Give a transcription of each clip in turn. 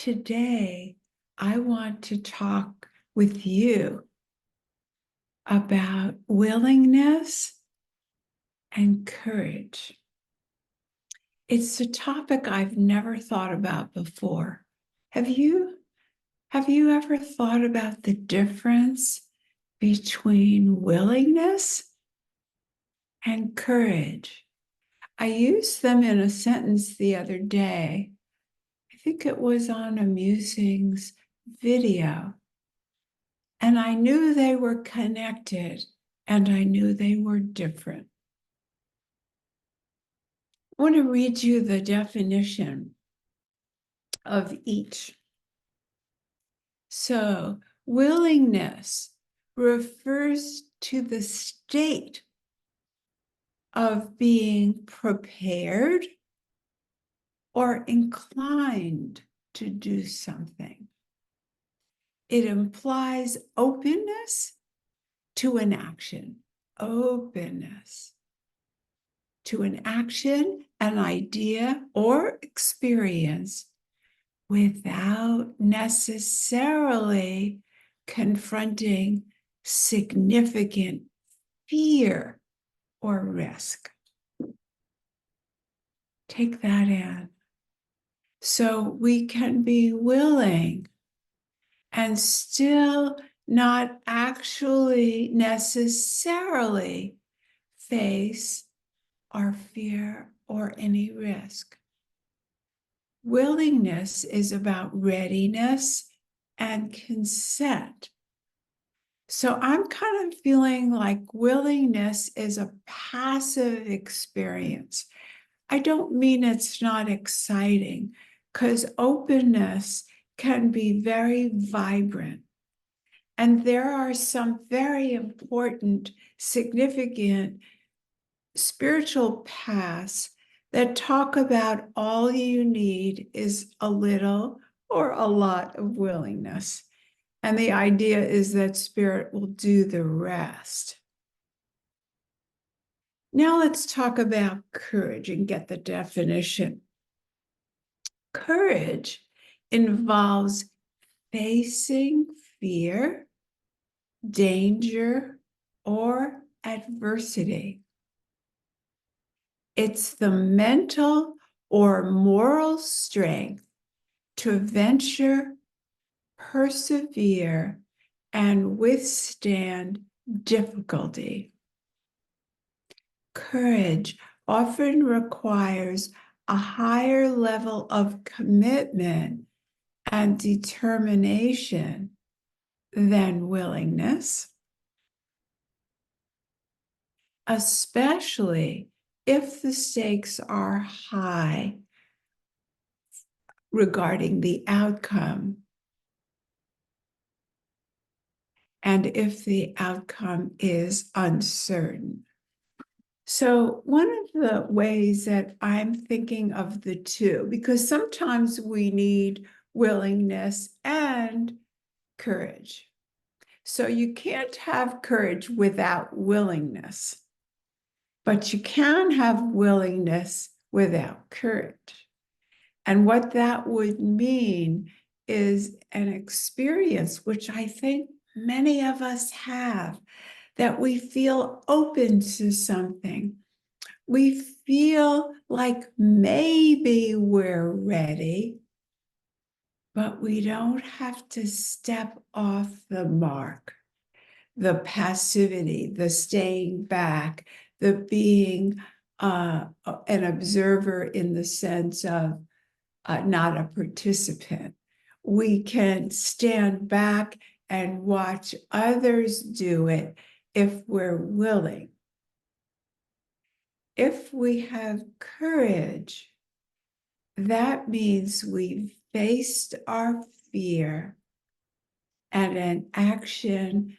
Today, I want to talk with you about willingness and courage. It's a topic I've never thought about before. Have you? Have you ever thought about the difference between willingness and courage? I used them in a sentence the other day. I think it was on a Musing's video. And I knew they were connected, and I knew they were different. I want to read you the definition of each. So, willingness refers to the state of being prepared or inclined to do something. It implies openness to an action, openness to an action, an idea, or experience without necessarily confronting significant fear or risk. Take that in. So we can be willing and still not actually necessarily face our fear or any risk. Willingness is about readiness and consent. So I'm kind of feeling like willingness is a passive experience. I don't mean it's not exciting, because openness can be very vibrant. And there are some very important, significant spiritual paths that talk about all you need is a little or a lot of willingness. And the idea is that spirit will do the rest. Now let's talk about courage and get the definition. Courage involves facing fear, danger, or adversity. It's the mental or moral strength to venture, persevere, and withstand difficulty. Courage often requires a higher level of commitment and determination than willingness, especially if the stakes are high regarding the outcome, and if the outcome is uncertain. So one of the ways that I'm thinking of the two, because sometimes we need willingness and courage. So you can't have courage without willingness, but you can have willingness without courage. And what that would mean is an experience, which I think many of us have, that we feel open to something. We feel like maybe we're ready, but we don't have to step off the mark. The passivity, the staying back, the being an observer in the sense of not a participant. We can stand back and watch others do it if we're willing. If we have courage, that means we've faced our fear and an action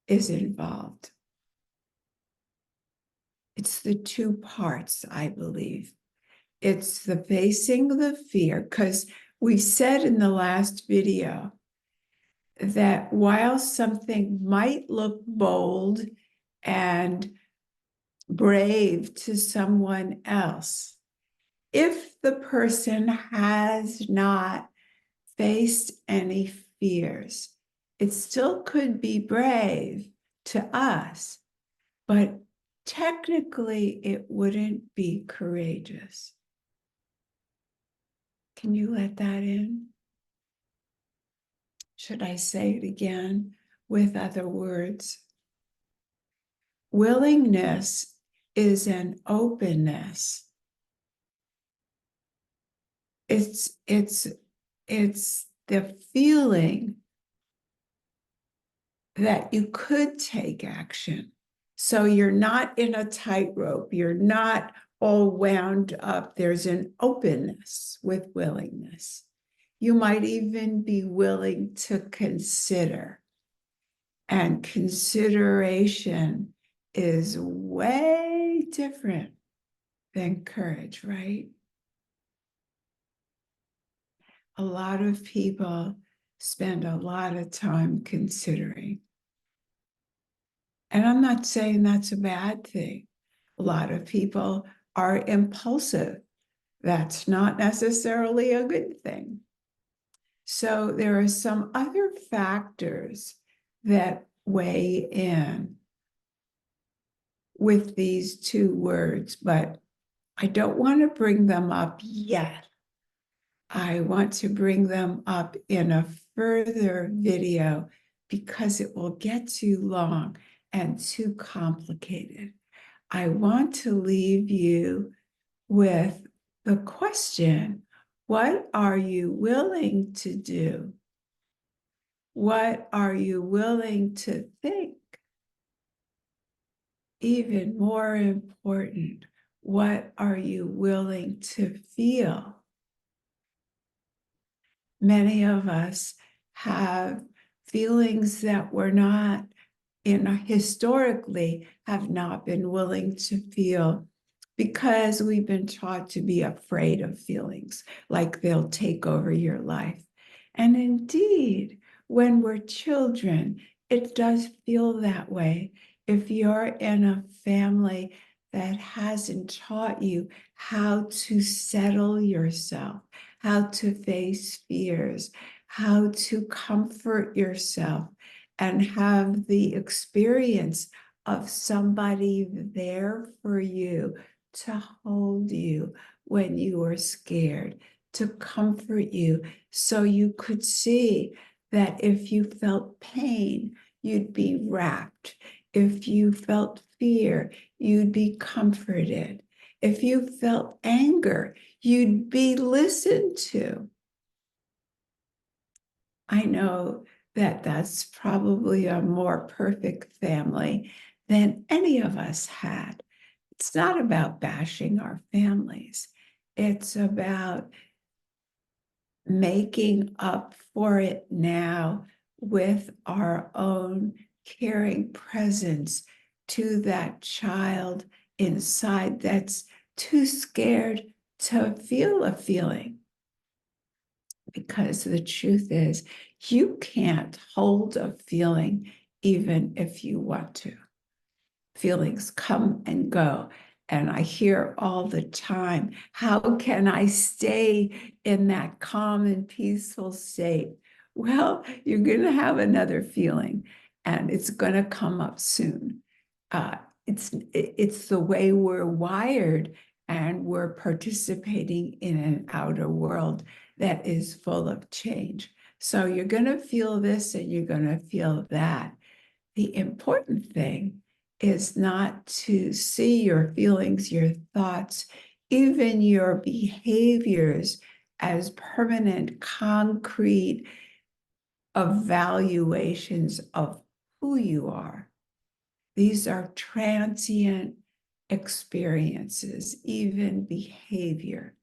is involved. It's the two parts, I believe. It's the facing the fear, because we said in the last video that while something might look bold and brave to someone else, if the person has not faced any fears. It still could be brave to us, but technically it wouldn't be courageous. Can you let that in? Should I say it again with other words? Willingness is an openness. It's the feeling that you could take action. So you're not in a tightrope. You're not all wound up. There's an openness with willingness. You might even be willing to consider. And consideration is way different than courage, right? A lot of people spend a lot of time considering. And I'm not saying that's a bad thing. A lot of people are impulsive. That's not necessarily a good thing. So there are some other factors that weigh in with these two words, but I don't want to bring them up yet. I want to bring them up in a further video because it will get too long and too complicated. I want to leave you with the question, what are you willing to do? What are you willing to think? Even more important, what are you willing to feel? Many of us have feelings that we're not historically have not been willing to feel because we've been taught to be afraid of feelings, like they'll take over your life. And indeed, when we're children, it does feel that way. If you're in a family that hasn't taught you how to settle yourself, how to face fears, how to comfort yourself, and have the experience of somebody there for you to hold you when you are scared, to comfort you so you could see that if you felt pain, you'd be wrapped. If you felt fear, you'd be comforted. If you felt anger, you'd be listened to. I know that that's probably a more perfect family than any of us had. It's not about bashing our families. It's about making up for it now with our own caring presence to that child inside that's too scared to feel a feeling. Because the truth is, you can't hold a feeling even if you want to. Feelings come and go. And I hear all the time, how can I stay in that calm and peaceful state? Well, you're going to have another feeling, and it's going to come up soon. It's the way we're wired, and we're participating in an outer world that is full of change. So you're going to feel this and you're going to feel that. The important thing is not to see your feelings, your thoughts, even your behaviors as permanent, concrete evaluations of who you are. These are transient experiences, even behavior.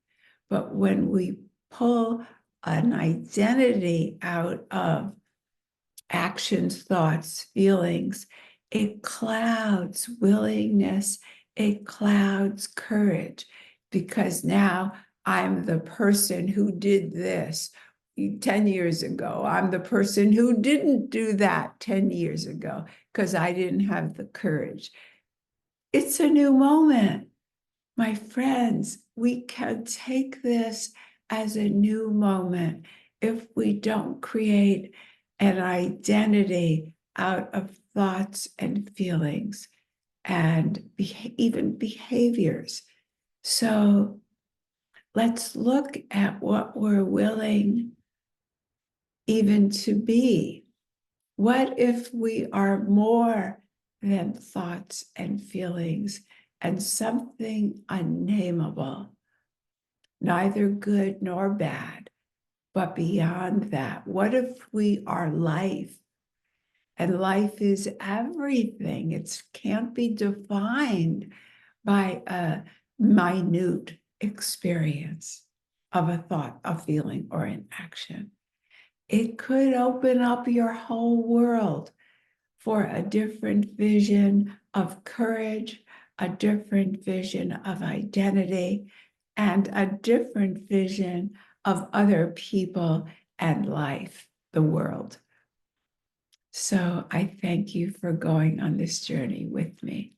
But when we pull an identity out of actions, thoughts, feelings, it clouds willingness, it clouds courage, because now I'm the person who did this 10 years ago. I'm the person who didn't do that 10 years ago because I didn't have the courage. It's a new moment. My friends, we can take this as a new moment if we don't create an identity out of thoughts and feelings and even behaviors. So let's look at what we're willing even to be. What if we are more than thoughts and feelings and something unnameable, neither good nor bad, but beyond that? What if we are life? And life is everything. It can't be defined by a minute experience of a thought, a feeling, or an action. It could open up your whole world for a different vision of courage, a different vision of identity, and a different vision of other people and life, the world. So I thank you for going on this journey with me.